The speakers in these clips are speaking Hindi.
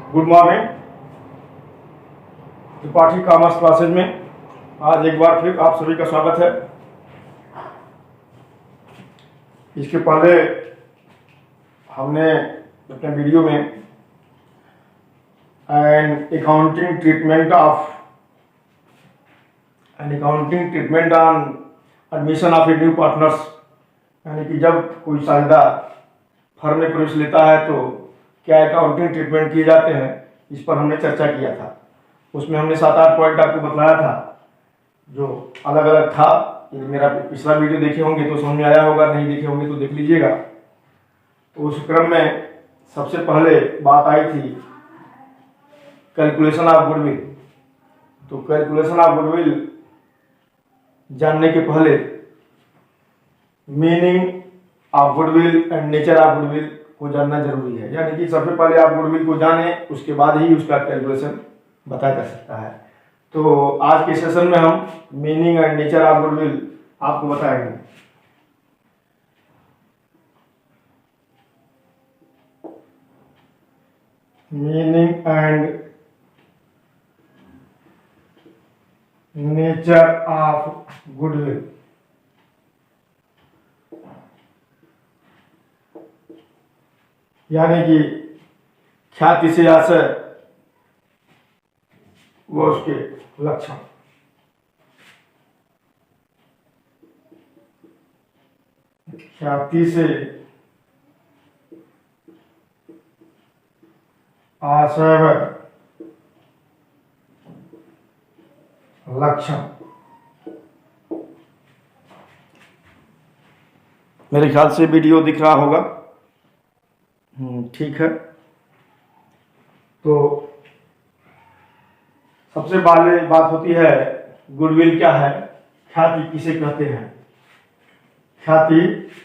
Good morning. Tripathi commerce classes में आज एक बार फिर आप सभी का स्वागत है। इसके पहले हमने अपने वीडियो में an accounting treatment on admission of a new partners, यानी कि जब कोई साझेदार फर्म में प्रवेश लेता है तो क्या अकाउंटिंग ट्रीटमेंट किए जाते हैं, इस पर हमने चर्चा किया था। उसमें हमने 7-8 पॉइंट आपको बताया था जो अलग अलग था। यदि मेरा पिछला वीडियो देखे होंगे तो समझ में आया होगा, नहीं देखे होंगे तो देख लीजिएगा। तो उस क्रम में सबसे पहले बात आई थी कैलकुलेशन ऑफ गुडविल। तो कैलकुलेशन ऑफ गुडविल जानने के पहले meaning of goodwill and nature of goodwill को जानना जरूरी है, यानी कि सबसे पहले आप गुडविल को जाने, उसके बाद ही उसका कैलकुलेशन बताया जा सकता है। तो आज के सेशन में हम meaning and nature of goodwill आपको बताएंगे। Meaning and nature of goodwill. यानी कि ख्याति से आशय वो उसके लक्षण। ख्याति से आशय व लक्षण। मेरे ख्याल से वीडियो दिख रहा होगा। ठीक है। तो सबसे पहले बात होती है गुडविल क्या है, ख्याति किसे कहते हैं। ख्याति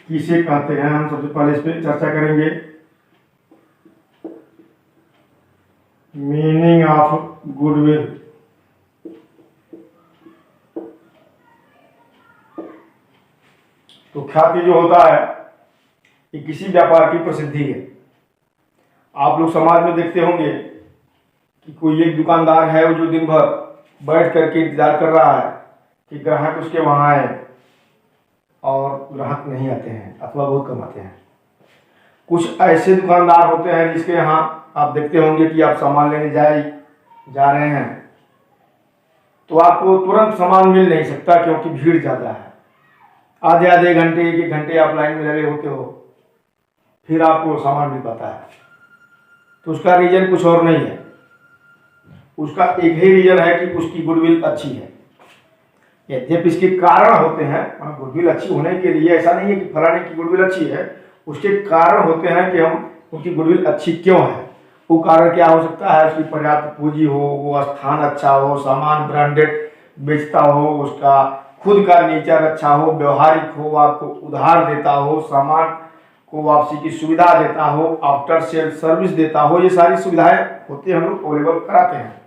किसे कहते हैं, हम सबसे पहले इस पर चर्चा करेंगे। Meaning of goodwill. तो ख्याति जो होता है ये किसी व्यापार की प्रसिद्धि है। आप लोग समाज में देखते होंगे कि कोई एक दुकानदार है वो जो दिन भर बैठ करके इंतजार कर रहा है कि ग्राहक उसके वहां आए, और ग्राहक नहीं आते हैं अथवा बहुत कम आते हैं। कुछ ऐसे दुकानदार होते हैं जिसके यहाँ आप देखते होंगे कि आप सामान लेने जा रहे हैं तो आपको तुरंत सामान मिल नहीं सकता क्योंकि भीड़ ज़्यादा है। आधे घंटे, एक घंटे आप लाइन में लगे होते हो, फिर आपको सामान मिल पाता है। तो उसका रीजन कुछ और नहीं है, उसका एक ही रीजन है कि उसकी गुडविल अच्छी है। यद्यपि इसके कारण होते हैं, गुडविल अच्छी होने के लिए ऐसा नहीं है कि फलाने की गुडविल अच्छी है, उसके कारण होते हैं कि हम उसकी गुडविल अच्छी क्यों है। वो कारण क्या हो सकता है, उसकी पर्याप्त पूंजी हो, वो स्थान अच्छा हो, सामान ब्रांडेड बेचता हो, उसका खुद का नेचर अच्छा हो, व्यवहारिक हो, आपको उधार देता हो, सामान को वापसी की सुविधा देता हो, आफ्टर सेल सर्विस देता हो। ये सारी सुविधाएं होती है, हम लोग अवेलेबल कराते हैं।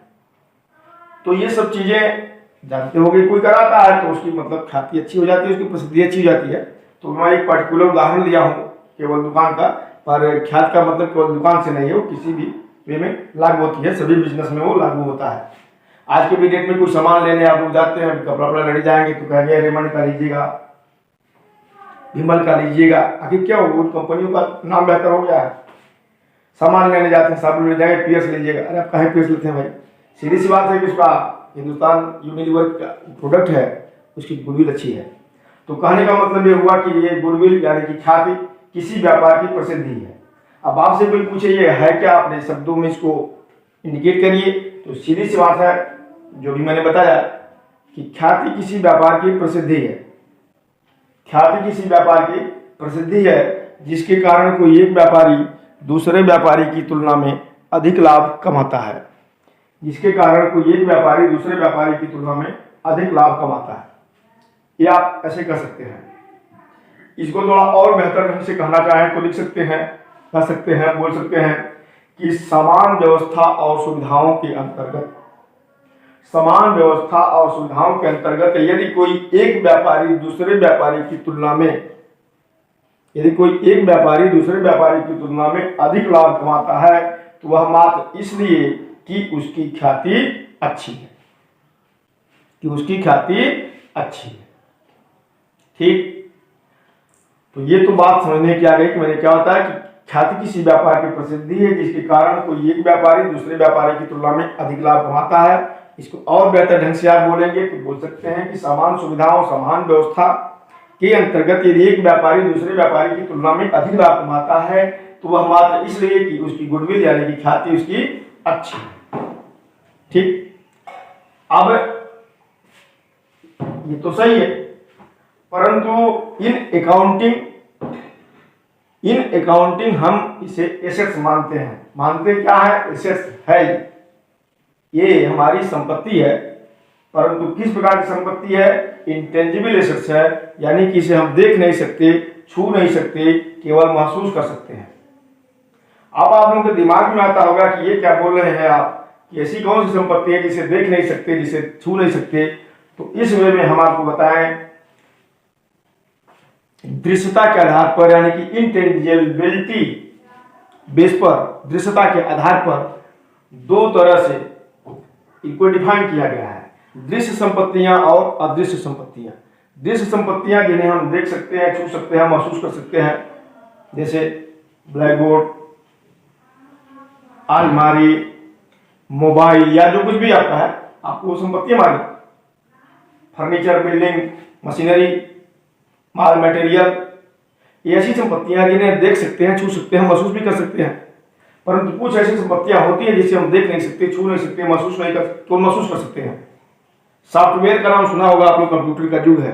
तो ये सब चीजें जानते हो कि कोई कराता है तो उसकी मतलब ख्याति अच्छी हो जाती है, उसकी प्रसिद्धि अच्छी हो जाती है। तो मैं एक पर्टिकुलर उदाहरण लिया हूँ केवल दुकान का, पर ख्याति का मतलब केवल दुकान से नहीं है, वो किसी भी वे में लागू होती है, सभी बिजनेस में वो लागू होता है। आज के भी डेट में कुछ सामान लेने आप लोग जाते हैं, कपड़ा लेने जाएंगे तो कहेंगे रेमंड का लीजिएगा, विमल का लीजिएगा। आखिर क्या हो, उन कंपनियों का नाम बेहतर हो गया है। सामान लेने जाते हैं, साबुन ले जाएंगे, पियर्स लीजिएगा। अरे आप कहीं पियर्स लेते हैं भाई, सीधी सी बात है कि उसका हिंदुस्तान यूनिलीवर का प्रोडक्ट है, उसकी गुडविल अच्छी है। तो कहने का मतलब ये हुआ कि ये गुडविल यानी कि ख्याति किसी व्यापार की प्रसिद्धि है। अब आपसे कोई पूछे ये है क्या, अपने शब्दों में इसको इंडिकेट करिए। तो सीधी सी बात है जो भी मैंने बताया कि ख्याति किसी व्यापार की प्रसिद्धि है। ख्याति किसी व्यापार की प्रसिद्धि है जिसके कारण कोई एक व्यापारी दूसरे व्यापारी की तुलना में अधिक लाभ कमाता है। जिसके कारण कोई एक व्यापारी दूसरे व्यापारी की तुलना में अधिक लाभ कमाता है। ये आप ऐसे कह सकते हैं। इसको थोड़ा और बेहतर ढंग से कहना चाहें तो लिख सकते हैं, कह सकते हैं, बोल सकते हैं कि समान व्यवस्था और सुविधाओं के अंतर्गत समान व्यवस्था और सुविधाओं के अंतर्गत यदि कोई एक व्यापारी दूसरे व्यापारी की तुलना में अधिक लाभ कमाता है तो वह मात्र इसलिए कि उसकी ख्याति अच्छी है, कि उसकी ख्याति अच्छी है। ठीक, तो ये तो बात समझने की आ गई कि मैंने क्या होता है कि ख्याति किसी व्यापार की प्रसिद्धि है जिसके कारण कोई एक व्यापारी दूसरे व्यापारी की तुलना में अधिक लाभ कमाता है। इसको और बेहतर ढंग से आप बोलेंगे तो बोल सकते हैं कि समान सुविधाओं समान व्यवस्था के अंतर्गत यदि एक व्यापारी दूसरे व्यापारी की तुलना में अधिक लाभ कमाता है तो वह मात्र इसलिए कि उसकी गुडविल यानी कि ख्याति उसकी अच्छी है। ठीक, अब ये तो सही है, परंतु इन अकाउंटिंग हम इसे एसेट्स मानते हैं। मानते क्या है? एसेट्स है, ये हमारी संपत्ति है, परंतु किस प्रकार की संपत्ति है? इंटेंजिबल एसेट्स है, यानी कि इसे हम देख नहीं सकते, छू नहीं सकते, केवल महसूस कर सकते हैं। अब आप लोगों के दिमाग में आता होगा कि ये क्या बोल रहे हैं आप, कि ऐसी कौन सी संपत्ति है जिसे देख नहीं सकते, जिसे छू नहीं सकते। तो इस वे में हम आपको बताएं, दृश्यता के आधार पर यानी कि इंटेंजिबिलिटी बेस पर, दृश्यता के आधार पर दो तरह से इनको डिफाइन किया गया है, दृश्य संपत्तियां और अदृश्य संपत्तियां। दृश्य संपत्तियां जिन्हें हम देख सकते हैं, छू सकते हैं, महसूस कर सकते हैं, जैसे ब्लैक बोर्ड, अलमारी, मोबाइल या जो कुछ भी आपका है, आपको संपत्तियां मानी। फर्नीचर, बिल्डिंग, मशीनरी, माल मटेरियल, ये ऐसी संपत्तियां जिन्हें देख सकते हैं, छू सकते हैं, महसूस भी कर सकते हैं। परंतु कुछ ऐसी संपत्तियां होती हैं जिसे हम देख नहीं सकते, छू नहीं सकते, महसूस नहीं कर, तो महसूस कर सकते हैं। सॉफ्टवेयर का नाम सुना होगा आप लोग, कंप्यूटर का युग है।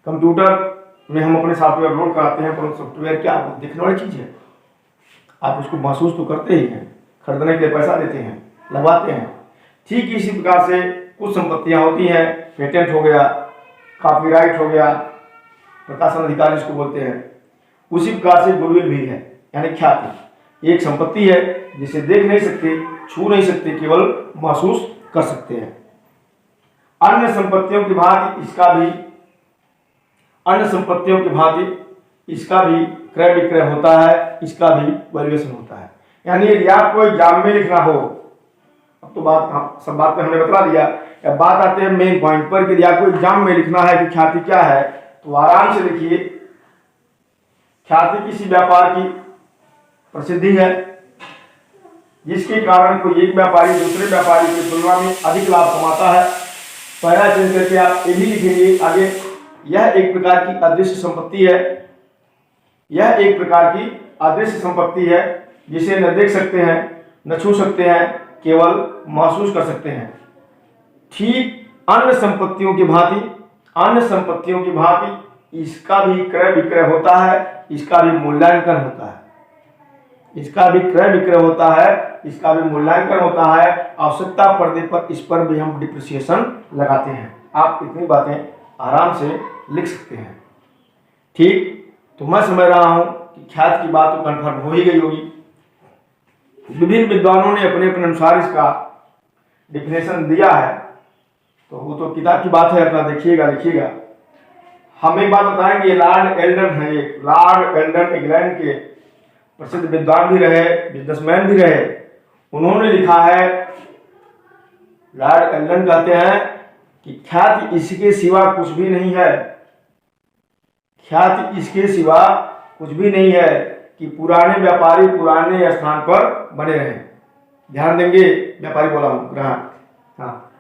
कंप्यूटर में हम अपने सॉफ्टवेयर लोड कराते हैं, परंतु सॉफ्टवेयर क्या देखने वाली चीज है? आप उसको महसूस तो करते ही हैं, खरीदने के लिए पैसा देते हैं, लगवाते हैं। ठीक इसी प्रकार से कुछ संपत्तियां होती हैं, पेटेंट हो गया, कॉपीराइट हो गया, प्रकाशन अधिकार जिसको बोलते हैं, उसी प्रकार से गुडविल भी है, यानी ख्याति एक संपत्ति है जिसे देख नहीं सकते, छू नहीं सकते, केवल महसूस कर सकते हैं। अन्य संपत्तियों की भांति इसका भी क्रय विक्रय होता है, इसका भी वैल्यूएशन होता है। यानी यदि आपको एग्जाम में लिखना हो, अब तो सब बात पे हमने बता दिया, अब बात आते हैं मेन पॉइंट पर कि यदि आपको एग्जाम में लिखना है कि ख्याति क्या है, तो आराम से लिखिए, ख्याति किसी व्यापार की प्रसिद्धि है जिसके कारण कोई एक व्यापारी दूसरे व्यापारी की तुलना में अधिक लाभ कमाता है। पहला चेंज करके आप ये भी लिखेंगे आगे, यह एक प्रकार की अदृश्य संपत्ति है, यह एक प्रकार की अदृश्य संपत्ति है जिसे न देख सकते हैं, न छू सकते हैं, केवल महसूस कर सकते हैं। ठीक अन्य संपत्तियों की भांति इसका भी क्रय विक्रय होता है, इसका भी मूल्यांकन होता है, इसका भी क्रय विक्रय होता है, इसका भी मूल्यांकन होता है। आवश्यकता पड़ने पर इस पर भी हम डिप्रिसिएशन लगाते हैं। आप इतनी बातें आराम से लिख सकते हैं। ठीक, तो मैं समझ रहा हूं कि ख्याति की बात तो कन्फर्म हो ही गई होगी। विभिन्न विद्वानों ने अपने अपने अनुसार इसका डिफिनेशन दिया है, तो वो तो किताब की बात है, अपना देखिएगा, लिखिएगा। हम एक बात बताएंगे, लॉर्ड एल्डन है, लॉर्ड एल्डन इंग्लैंड के प्रसिद्ध विद्वान भी रहे, बिजनेसमैन भी रहे। उन्होंने लिखा है, लॉर्ड एल्डन कहते हैं कि ख्याति इसके सिवा कुछ भी नहीं है, ख्याति इसके सिवा कुछ भी नहीं है कि पुराने व्यापारी पुराने स्थान पर बने रहें। ध्यान देंगे, व्यापारी बोला हूं, ग्राहक, हाँ,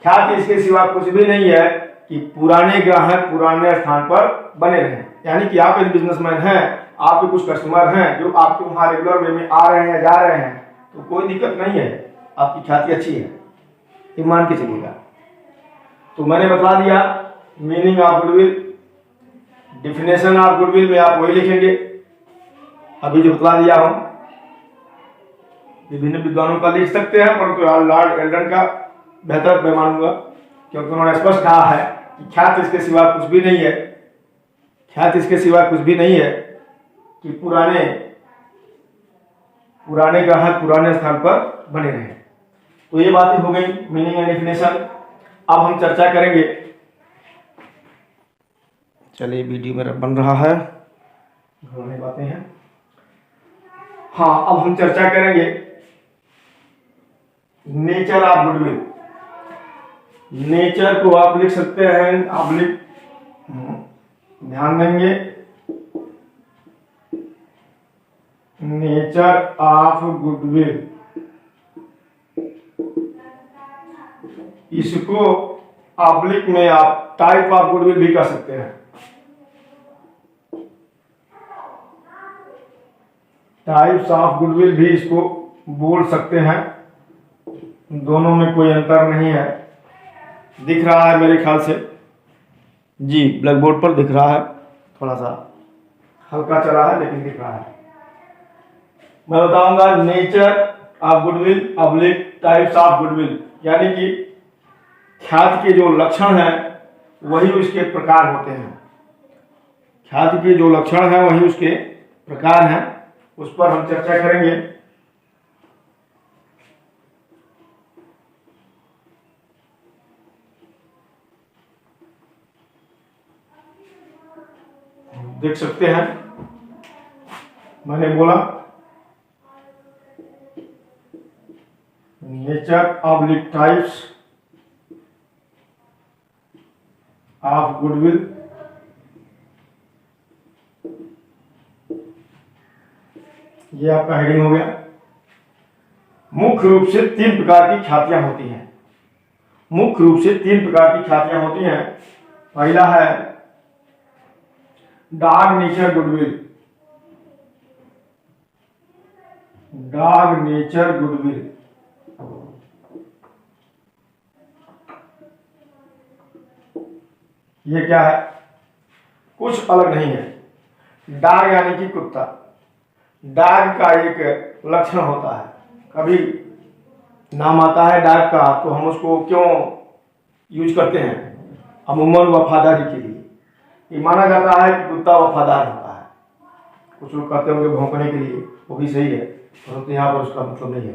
ख्याति इसके सिवा कुछ भी नहीं है कि पुराने ग्राहक पुराने स्थान पर बने रहें। यानी कि आप एक बिजनेसमैन हैं, आपके कुछ कस्टमर हैं जो आपके वहां रेगुलर वे में आ रहे हैं, जा रहे हैं, तो कोई दिक्कत नहीं है, आपकी ख्याति अच्छी है, ये मान के चलिएगा। तो मैंने बता दिया meaning of goodwill, definition of goodwill में आप वही लिखेंगे अभी जो बता दिया हूं। विभिन्न विद्वानों का लिख सकते हैं, परंतु लॉर्ड एल्डन का बेहतर मैं मानूंगा, क्योंकि उन्होंने स्पष्ट कहा है कि ख्याति इसके सिवा कुछ भी नहीं है, ख्याति इसके सिवा कुछ भी नहीं है कि पुराने ग्राहक पुराने स्थान पर बने रहे। तो ये बातें हो गई मीनिंग एंड डिफिनेशन। अब हम चर्चा करेंगे, चलिए वीडियो मेरा बन रहा है, घरों में बातें हैं। हाँ, अब हम चर्चा करेंगे नेचर ऑफ गुडविल। नेचर को आप लिख सकते हैं, आप लिख ध्यान देंगे, नेचर ऑफ गुडविल। इसको ऑब्लिक में आप टाइप ऑफ गुडविल भी कर सकते हैं। टाइप्स ऑफ गुडविल भी इसको बोल सकते हैं, दोनों में कोई अंतर नहीं है। दिख रहा है मेरे ख्याल से जी, ब्लैक बोर्ड पर दिख रहा है, थोड़ा सा हल्का चला है लेकिन दिख रहा है। मैं बताऊंगा nature of goodwill oblique types of goodwill, यानी कि ख्याति के जो लक्षण हैं वही उसके प्रकार होते हैं। ख्याति के जो लक्षण हैं वही उसके प्रकार हैं, उस पर हम चर्चा करेंगे। देख सकते हैं, मैंने बोला nature oblique types of goodwill. ये आपका हेडिंग हो गया। मुख्य रूप से 3 प्रकार की ख्यातियां होती हैं। मुख्य रूप से 3 प्रकार की ख्यातियां होती हैं। पहला है dog nature goodwill. Dog nature goodwill, ये क्या है? कुछ अलग नहीं है। डॉग यानी कि कुत्ता। डॉग का एक लक्षण होता है, कभी नाम आता है डॉग का तो हम उसको क्यों यूज करते हैं? अमूमन वफादारी के लिए। ये माना जाता है कि कुत्ता वफादार होता है। कुछ लोग कहते होंगे भौंकने के लिए, वो भी सही है, परंतु यहाँ पर उसका मतलब नहीं है।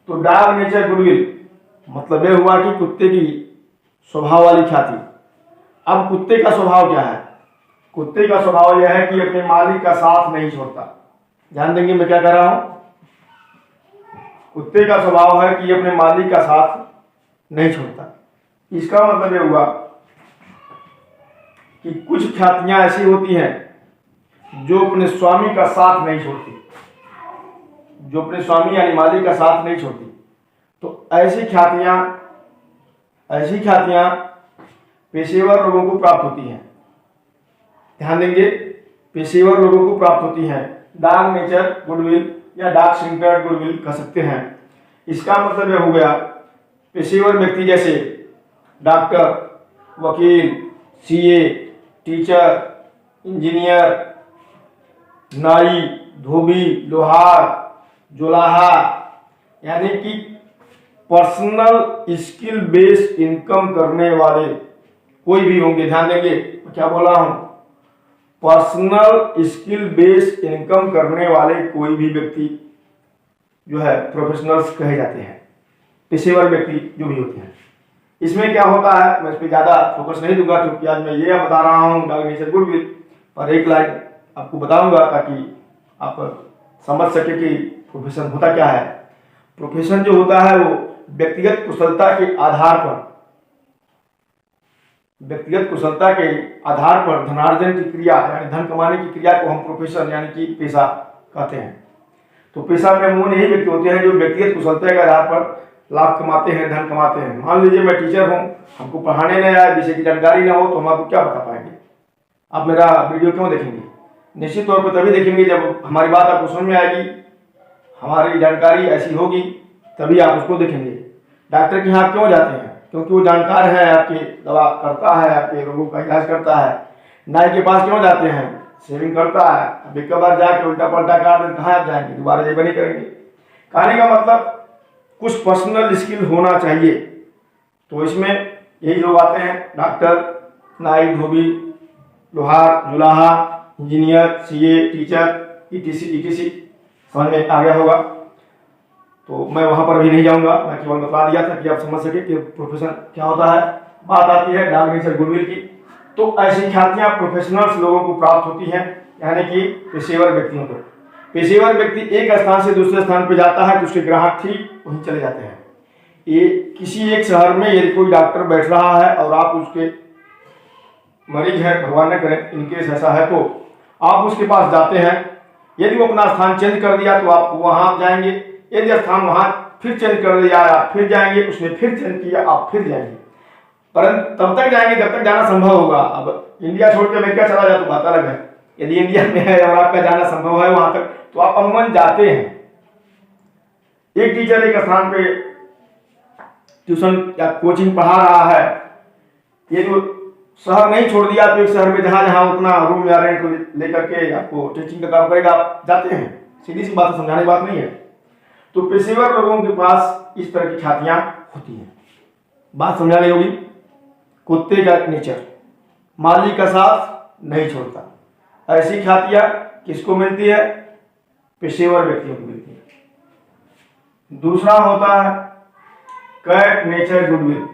तो डॉग नेचर गुडविल मतलब यह हुआ कि कुत्ते की स्वभाव वाली ख्याति। अब कुत्ते का स्वभाव क्या है? कुत्ते का स्वभाव यह है कि अपने मालिक का साथ नहीं छोड़ता। ध्यान देंगे मैं क्या कह रहा हूं। कुत्ते का स्वभाव है कि अपने मालिक का साथ नहीं छोड़ता। इसका मतलब यह हुआ कि कुछ ख्यातियां ऐसी होती हैं जो अपने स्वामी का साथ नहीं छोड़ती, जो अपने स्वामी यानी मालिक का साथ नहीं छोड़ती। तो ऐसी ख्यातियां पेशेवर लोगों को प्राप्त होती हैं। ध्यान देंगे, पेशेवर लोगों को प्राप्त होती हैं। डॉग नेचर गुडविल या डॉग सेंटर्ड गुडविल कह सकते हैं। इसका मतलब यह हो गया पेशेवर व्यक्ति जैसे डॉक्टर, वकील, सीए, टीचर, इंजीनियर, नाई, धोबी, लोहार, जुलाहा, यानी कि पर्सनल स्किल बेस्ड इनकम करने वाले कोई भी होंगे। ध्यान देंगे क्या बोला हूं, पर्सनल स्किल बेस्ड इनकम करने वाले कोई भी व्यक्ति जो है प्रोफेशनल्स कहे जाते हैं, पेशेवर व्यक्ति जो भी होते हैं। इसमें क्या होता है, मैं इस पर ज़्यादा फोकस नहीं दूंगा क्योंकि आज मैं ये बता रहा हूँ डॉग नेचर गुडविल, पर एक लाइन आपको बताऊंगा ताकि आप समझ सके कि प्रोफेशन होता क्या है। प्रोफेशन जो होता है वो व्यक्तिगत कुशलता के आधार पर, व्यक्तिगत कुशलता के आधार पर धनार्जन की क्रिया यानी धन कमाने की क्रिया को हम प्रोफेशन यानी कि पेशा कहते हैं। तो पेशा में अमूमन यही व्यक्ति होते हैं जो व्यक्तिगत कुशलता के आधार पर लाभ कमाते हैं, धन कमाते हैं। मान लीजिए मैं टीचर हूँ, हमको पढ़ाने नहीं आया, विषय की जानकारी ना हो, तो हम आपको क्या बता पाएंगे? आप मेरा वीडियो क्यों देखेंगे? निश्चित तौर पर तभी देखेंगे जब हमारी बात आपको समझ में आएगी, हमारी जानकारी ऐसी होगी, तभी आप उसको देखेंगे। डॉक्टर के यहाँ क्यों जाते हैं? क्योंकि वो जानकार है, आपकी दवा करता है, आपके रोगों का इलाज करता है। नाई के पास क्यों जाते हैं? शेविंग करता है। अब एक बार जाके उल्टा पलटा कर दें, कहाँ आप जाएंगे? दोबारा ये नहीं करेंगे। कहने का मतलब कुछ पर्सनल स्किल होना चाहिए। तो इसमें यही लोग आते हैं, डॉक्टर, नाई, धोबी, लोहार, जुलाहा, इंजीनियर, सीए, टीचर, ईटीसी। समझ में आ गया होगा, तो मैं वहां पर भी नहीं जाऊंगा, मैं केवल बता दिया था कि आप समझ सके कि प्रोफेशन क्या होता है। बात आती है डॉग नेचर गुडविल की। तो ऐसी ख्यातियां प्रोफेशनल्स लोगों को प्राप्त होती हैं, यानी कि पेशेवर व्यक्तियों को। पेशेवर व्यक्ति एक स्थान से दूसरे स्थान पर जाता है तो उसके ग्राहक ठीक वहीं चले जाते हैं। ये किसी एक शहर में यदि कोई डॉक्टर बैठ रहा है और आप उसके मरीज है, भगवान न करे इनकेस ऐसा है, तो आप उसके पास जाते हैं। यदि वो अपना स्थान चेंज कर दिया तो आप वहाँ जाएंगे, यदि स्थान वहाँ फिर चेंज कर दिया आप फिर जाएंगे, उसने फिर चेंज किया आप फिर जाएंगे, परंतु तब तक जाएंगे जब तक जाना संभव होगा। अब इंडिया छोड़ के अमेरिका चला जाए तो बात अलग है। यदि इंडिया में है और आपका जाना संभव है वहां तक तो आप अमूमन जाते हैं। एक टीचर एक स्थान पे ट्यूशन या कोचिंग पढ़ा रहा है, ये जो शहर नहीं छोड़ दिया तो एक शहर में जहां जहां अपना रूम या रेंट लेकर के आपको टीचिंग का काम करेगा आप जाते हैं। सीधी सी बात है, समझाने की बात नहीं है। तो पेशेवर लोगों के पास इस तरह की ख्यातियां होती हैं। बात समझा गई होगी। कुत्ते का नेचर, मालिक का साथ नहीं छोड़ता, ऐसी ख्यातियां किसको मिलती है? पेशेवर व्यक्तियों को मिलती है। दूसरा होता है cat nature goodwill.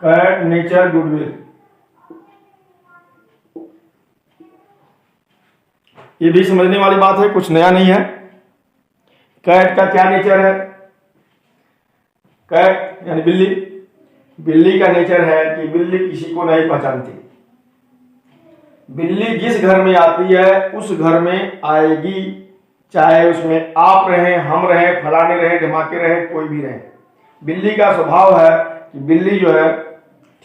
Cat nature goodwill, ये भी समझने वाली बात है, कुछ नया नहीं है। कैट का क्या नेचर है? कैट यानी बिल्ली, बिल्ली का नेचर है कि बिल्ली किसी को नहीं पहचानती। बिल्ली जिस घर में आती है उस घर में आएगी, चाहे उसमें आप रहें, हम रहें, फलाने रहें, ढमाके रहें, कोई भी रहे। बिल्ली का स्वभाव है कि बिल्ली जो है,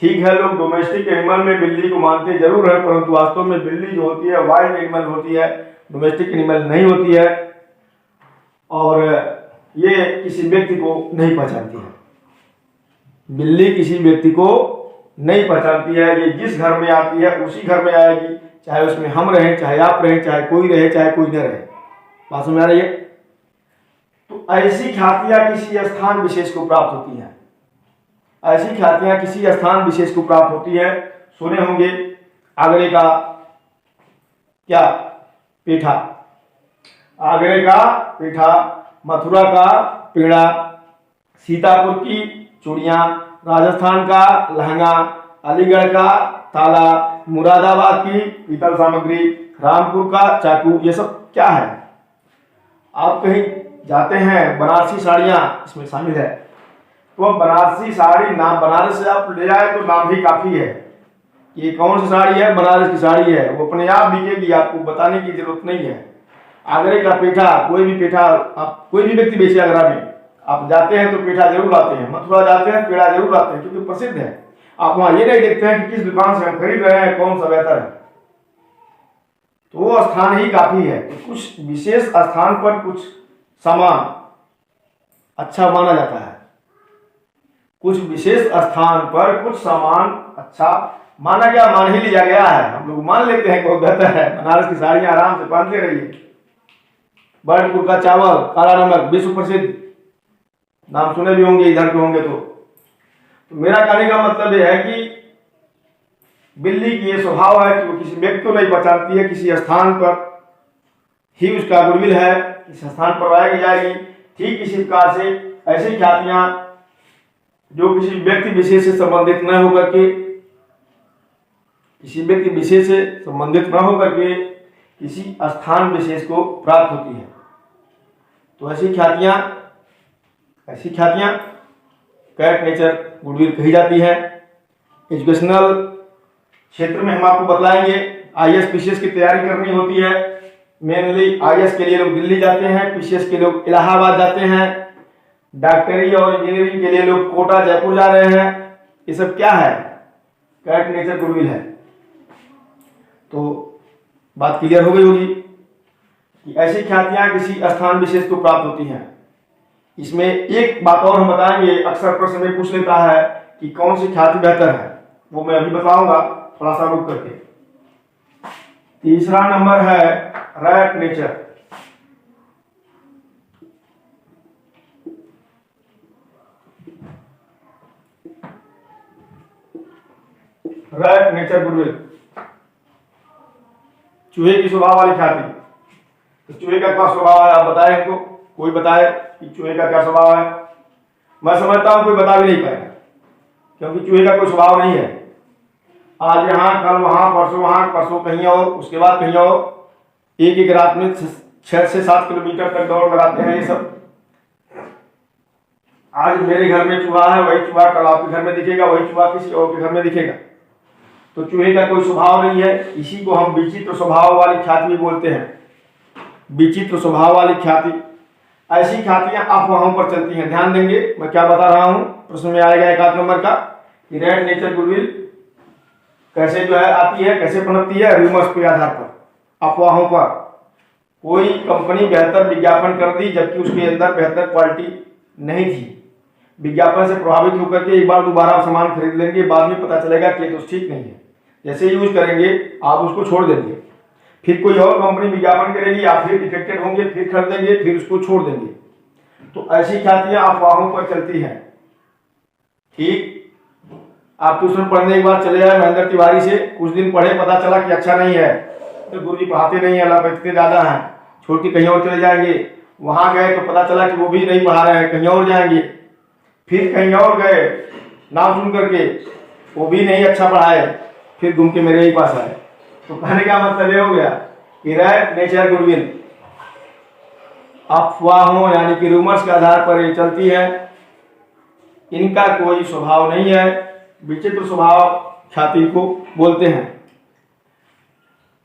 ठीक है लोग डोमेस्टिक एनिमल में बिल्ली को मानते जरूर है, परंतु वास्तव में बिल्ली जो होती है वाइल्ड एनिमल होती है, डोमेस्टिक एनिमल नहीं होती है और ये किसी व्यक्ति को नहीं पहचानती है। बिल्ली किसी व्यक्ति को नहीं पहचानती है, ये जिस घर में आती है उसी घर में आएगी, चाहे उसमें हम रहें, चाहे आप रहें, चाहे कोई रहे, चाहे कोई न रहे। बात समझ आ रही है? तो ऐसी ख्यातियां किसी स्थान विशेष को प्राप्त होती हैं। ऐसी ख्यातियां किसी स्थान विशेष को प्राप्त होती है। सुने होंगे आगरे का क्या पेठा, आगरे का पेठा, मथुरा का पेड़ा, सीतापुर की चूड़ियां, राजस्थान का लहंगा, अलीगढ़ का ताला, मुरादाबाद की पीतल सामग्री, रामपुर का चाकू, ये सब क्या है? आप कहीं जाते हैं, बनारसी साड़ियां इसमें शामिल है, तो अब बनारसी साड़ी नाम बनारस से आप ले जाए तो नाम ही काफी है। ये कौन सी साड़ी है? बनारस की साड़ी है, वो अपने आप बिकेगी, आपको बताने की जरूरत नहीं है। आगरे का पेठा, कोई भी पेठा आप कोई भी व्यक्ति बेचे आगरा में, आप जाते हैं तो पेठा जरूर लाते हैं, मथुरा जाते हैं पेड़ा जरूर लाते हैं, क्योंकि प्रसिद्ध है। आप वहां ये नहीं देखते हैं कि किस दुकान से हम खरीद रहे हैं, कौन सा बेहतर है, तो वो स्थान ही काफी है। तो कुछ विशेष स्थान पर कुछ सामान अच्छा माना जाता है, कुछ विशेष स्थान पर कुछ सामान अच्छा माना गया, मान ही लिया गया है। हम लोग मान लेते हैं बहुत बेहतर है, बनारस की साड़ियां आराम से पहनते रहिए। बर्डपुर का चावल, काला नमक, विश्व प्रसिद्ध, नाम सुने भी होंगे, इधर के होंगे तो मेरा कहने का मतलब यह है कि बिल्ली की यह स्वभाव है कि वो किसी व्यक्ति को नहीं पहचानती है, किसी स्थान पर ही उसका गुडविल है, इस स्थान पर आएगी जाएगी। ठीक इसी प्रकार से ऐसी ख्यातियां जो किसी व्यक्ति विशेष से संबंधित न होकर के, किसी व्यक्ति विशेष से संबंधित न होकर के किसी स्थान विशेष को प्राप्त होती है, तो ऐसी ख्यातियां कैट नेचर गुडविल कही जाती है। एजुकेशनल क्षेत्र में हम आपको बतलाएंगे, आईएएस पीसीएस की तैयारी करनी होती है। मेनली आईएएस के लिए लोग दिल्ली जाते हैं, पीसीएस के लोग इलाहाबाद जाते हैं, डॉक्टरी और इंजीनियरिंग के लिए लोग कोटा जयपुर जा रहे हैं। ये सब क्या है? कैट नेचर गुडविल है। तो बात क्लियर हो गई होगी कि ऐसी ख्यातियां किसी स्थान विशेष को प्राप्त होती हैं। इसमें एक बात और हम बताएंगे, अक्सर प्रश्न में पूछ लेता है कि कौन सी ख्याति बेहतर है, वो मैं अभी बताऊंगा, थोड़ा सा रुक करके। तीसरा नंबर है rat nature. Rat nature goodwill, चूहे की स्वभाव वाली ख्याति। तो चूहे का क्या स्वभाव है आप बताएं हमको, कोई बताए कि चूहे का क्या स्वभाव है। मैं समझता हूं कोई बता भी नहीं पाएगा, क्योंकि चूहे का कोई स्वभाव नहीं है। आज यहाँ, कल वहाँ, परसों कहीं और, उसके बाद कहीं और। एक एक रात में 6 से 7 किलोमीटर तक दौड़ लगाते हैं ये सब। आज मेरे घर में चूहा है, वही चूहा कल आपके घर में दिखेगा, वही चूहा किसी और के घर में दिखेगा। तो चूहे का कोई स्वभाव नहीं है। इसी को हम विचित्र स्वभाव वाली ख्याति बोलते हैं। विचित्र स्वभाव वाली ख्याति, ऐसी ख्यातियां अफवाहों पर चलती हैं। ध्यान देंगे मैं क्या बता रहा हूं। प्रश्न में आएगा 1 नंबर का कि रेड नेचर गुडविल कैसे जो है आती है, कैसे पनपती है? रूमर्स के आधार पर, अफवाहों पर। कोई कंपनी बेहतर विज्ञापन कर दी जबकि उसके अंदर बेहतर क्वालिटी नहीं थी। विज्ञापन से प्रभावित होकर के एक बार दोबारा सामान खरीद लेंगे, बाद में पता चलेगा कि तो ठीक नहीं है। जैसे यूज करेंगे आप उसको छोड़ देंगे, फिर कोई और कंपनी विज्ञापन करेगी, आप फिर इफेक्टेड होंगे, फिर खरीदेंगे, फिर उसको छोड़ देंगे। तो ऐसी ख्यातियां अफवाहों पर चलती हैं। ठीक, आप ट्यूशन पढ़ने एक बार चले आए महेंद्र तिवारी से, कुछ दिन पढ़े, पता चला कि अच्छा नहीं है, तो गुरुजी पढ़ाते नहीं है, लाभ इतने ज्यादा हैं, छोड़ के कहीं और चले जाएंगे। वहां गए तो पता चला कि वो भी नहीं पढ़ा रहे हैं, कहीं और जाएंगे। फिर कहीं और गए, नाम सुन करके वो भी नहीं अच्छा पढ़ाए, फिर घूम के मेरे ही पास आए। तो कहने का मतलब ये हो गया कि रेड नेचर गुडविल अफवाहों यानी कि रूमर्स के आधार पर ये चलती है। इनका कोई स्वभाव नहीं है, विचित्र स्वभाव ख्याति को बोलते हैं।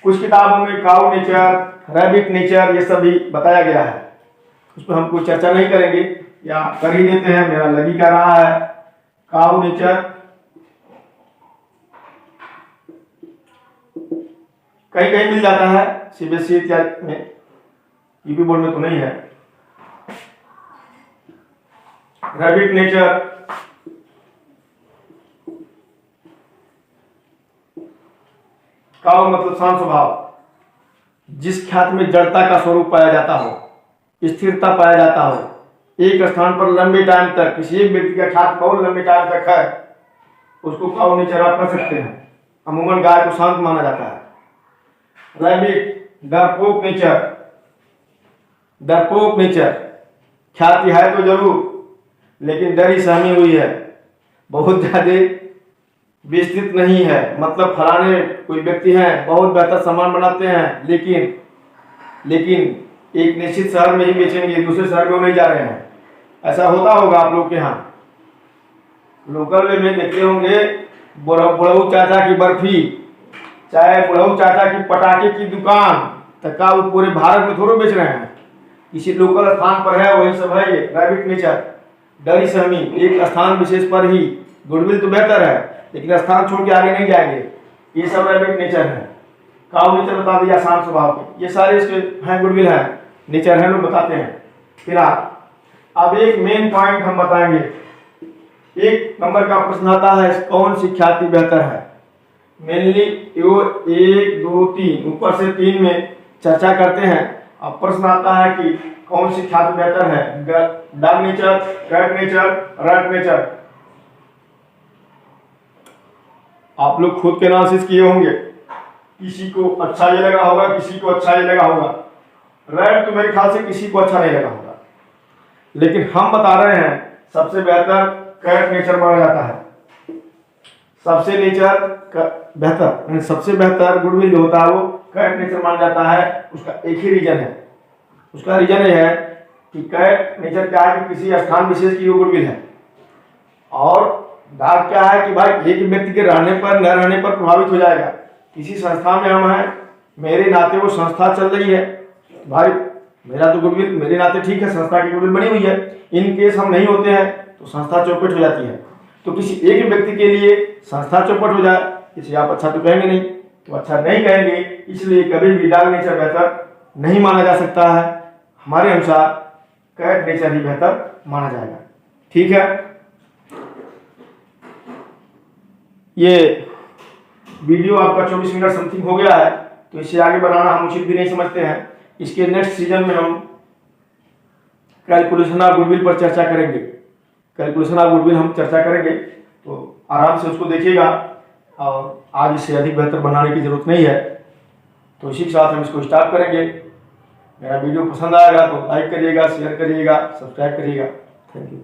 कुछ किताबों में काऊ नेचर, रैबिट नेचर ये सब भी बताया गया है, उस पर हम कोई चर्चा नहीं करेंगे या कर ही देते हैं, मेरा लगी क्या रहा है। काऊ नेचर कहीं कहीं मिल जाता है, सीबीएसई इत्यादि में, यूपी बोर्ड में तो नहीं है। रैबिट नेचर काऊ मतलब शांत स्वभाव, जिस ख्याति में जड़ता का स्वरूप पाया जाता हो, स्थिरता पाया जाता हो, एक स्थान पर लंबे टाइम तक, किसी एक व्यक्ति का ख्याति बहुत लंबे टाइम तक है, उसको काऊ नेचर आप कर सकते हैं। अमूमन गाय को शांत माना जाता है। रैबिट डरपोक नेचर, डरपोक नेचर ख्याति है तो जरूर, लेकिन डरी सहमी हुई है, बहुत ज्यादा विस्तृत नहीं है। मतलब फलाने कोई व्यक्ति हैं, बहुत बेहतर सामान बनाते हैं, लेकिन एक निश्चित शहर में ही बेचेंगे, दूसरे शहर में नहीं जा रहे हैं। ऐसा होता होगा आप लोग के यहाँ। लोकल में देखते होंगे बुढ़ऊ चाचा की बर्फी, चाहे बुढ़ऊ चाचा की पटाखे की दुकान तक का, वो पूरे भारत में थोड़ा बेच रहे हैं, किसी लोकल स्थान पर है, वही सब है। ये रैबिट नेचर, डरी सहमी, एक स्थान विशेष पर ही। गुडविल तो बेहतर है, लेकिन स्थान छोड़ के आगे नहीं जाएंगे, ये सब रैबिट नेचर है। काऊ नेचर बता दिया शांत स्वभाव के, ये सारे इसके हैं गुडविल है, नेचर है, लोग बताते हैं। फिलहाल अब एक मेन पॉइंट हम बताएंगे। 1 नंबर का प्रश्न आता है, कौन सी ख्याति बेहतर है? मेनली 1, 2, 3 ऊपर से 3 में चर्चा करते हैं। अब प्रश्न आता है कि कौन सी ख्याति बेहतर है, dog nature, cat nature, rat nature. आप लोग खुद के एनालिसिस किए होंगे, किसी को अच्छा ये लगा होगा, किसी को अच्छा ये लगा होगा। रैट तो मेरे ख्याल से किसी को अच्छा नहीं लगा होगा, लेकिन हम बता रहे हैं सबसे बेहतर कैट नेचर माना जाता है। सबसे बेहतर सबसे बेहतर गुडविल जो होता है वो कैट नेचर माना जाता है। उसका एक ही रीजन है, उसका रीजन ये है कि कैट नेचर क्या है कि किसी स्थान विशेष की वो गुडविल है। और डाक क्या है कि भाई एक व्यक्ति के रहने पर न रहने पर प्रभावित हो जाएगा। किसी संस्था में हम हैं, मेरे नाते वो संस्था चल रही है, भाई मेरा तो गुडविल मेरे नाते ठीक है, संस्था की गुडविल बनी हुई है। इन केस हम नहीं होते हैं तो संस्था चौपट हो जाती है। तो किसी एक व्यक्ति के लिए संस्था चौपट हो जाए, किसी आप अच्छा तो कहेंगे नहीं, तो अच्छा नहीं कहेंगे, इसलिए कभी भी डग नेचर बेहतर नहीं माना जा सकता है। हमारे अनुसार कैट नेचर ही बेहतर माना जाएगा। ठीक है, ये वीडियो आपका 24 मिनट समथिंग हो गया है, तो इससे आगे बनाना हम उचित भी नहीं समझते हैं। इसके नेक्स्ट सीजन में हम कैलकुलेशन ऑफ गुडविल पर चर्चा करेंगे। कैलकुलेशन ऑफ गुडविल हम चर्चा करेंगे, तो आराम से उसको देखिएगा, और आज इससे अधिक बेहतर बनाने की जरूरत नहीं है। तो इसी के साथ हम इसको स्टार्ट करेंगे। मेरा वीडियो पसंद आएगा तो लाइक करिएगा, शेयर करिएगा, सब्सक्राइब करिएगा। Thank you.